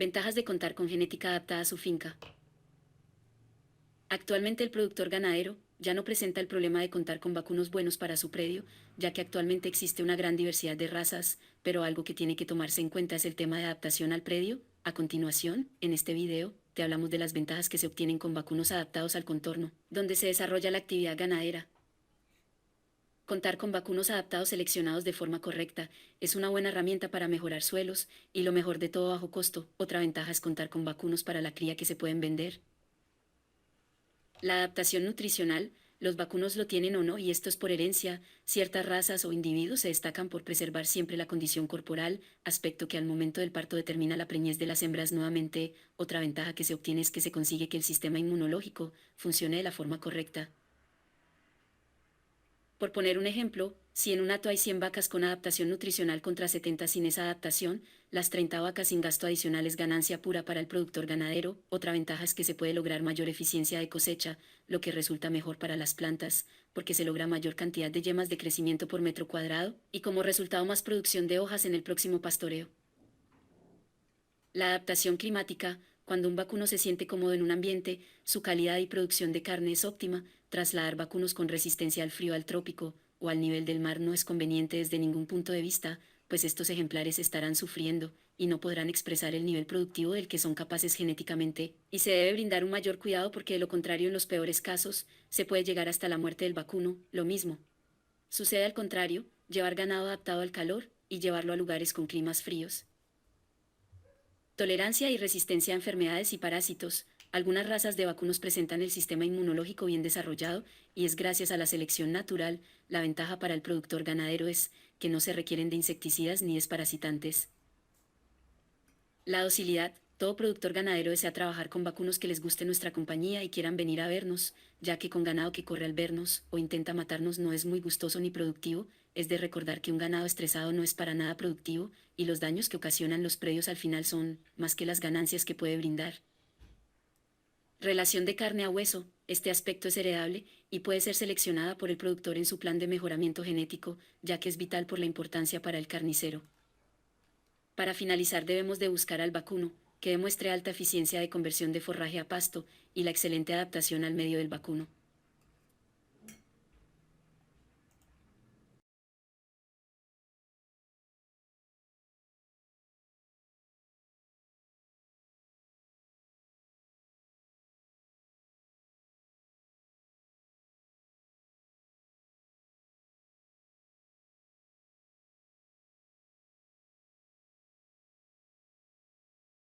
Ventajas de contar con genética adaptada a su finca. Actualmente el productor ganadero ya no presenta el problema de contar con vacunos buenos para su predio, ya que actualmente existe una gran diversidad de razas, pero algo que tiene que tomarse en cuenta es el tema de adaptación al predio. A continuación, en este video, te hablamos de las ventajas que se obtienen con vacunos adaptados al contorno, donde se desarrolla la actividad ganadera. Contar con vacunos adaptados seleccionados de forma correcta es una buena herramienta para mejorar suelos y lo mejor de todo bajo costo. Otra ventaja es contar con vacunos para la cría que se pueden vender. La adaptación nutricional, los vacunos lo tienen o no y esto es por herencia. Ciertas razas o individuos se destacan por preservar siempre la condición corporal, aspecto que al momento del parto determina la preñez de las hembras nuevamente. Otra ventaja que se obtiene es que se consigue que el sistema inmunológico funcione de la forma correcta. Por poner un ejemplo, si en un hato hay 100 vacas con adaptación nutricional contra 70 sin esa adaptación, las 30 vacas sin gasto adicional es ganancia pura para el productor ganadero. Otra ventaja es que se puede lograr mayor eficiencia de cosecha, lo que resulta mejor para las plantas, porque se logra mayor cantidad de yemas de crecimiento por metro cuadrado, y como resultado más producción de hojas en el próximo pastoreo. La adaptación climática, cuando un vacuno se siente cómodo en un ambiente, su calidad y producción de carne es óptima. Trasladar vacunos con resistencia al frío al trópico o al nivel del mar no es conveniente desde ningún punto de vista, pues estos ejemplares estarán sufriendo y no podrán expresar el nivel productivo del que son capaces genéticamente, y se debe brindar un mayor cuidado porque de lo contrario en los peores casos se puede llegar hasta la muerte del vacuno. Lo mismo sucede al contrario, llevar ganado adaptado al calor y llevarlo a lugares con climas fríos. Tolerancia y resistencia a enfermedades y parásitos. Algunas razas de vacunos presentan el sistema inmunológico bien desarrollado y es gracias a la selección natural. La ventaja para el productor ganadero es que no se requieren de insecticidas ni desparasitantes. La docilidad. Todo productor ganadero desea trabajar con vacunos que les guste nuestra compañía y quieran venir a vernos, ya que con ganado que corre al vernos o intenta matarnos no es muy gustoso ni productivo. Es de recordar que un ganado estresado no es para nada productivo y los daños que ocasionan los predios al final son más que las ganancias que puede brindar. Relación de carne a hueso. Este aspecto es heredable y puede ser seleccionada por el productor en su plan de mejoramiento genético, ya que es vital por la importancia para el carnicero. Para finalizar debemos de buscar al vacuno, que demuestre alta eficiencia de conversión de forraje a pasto y la excelente adaptación al medio del vacuno.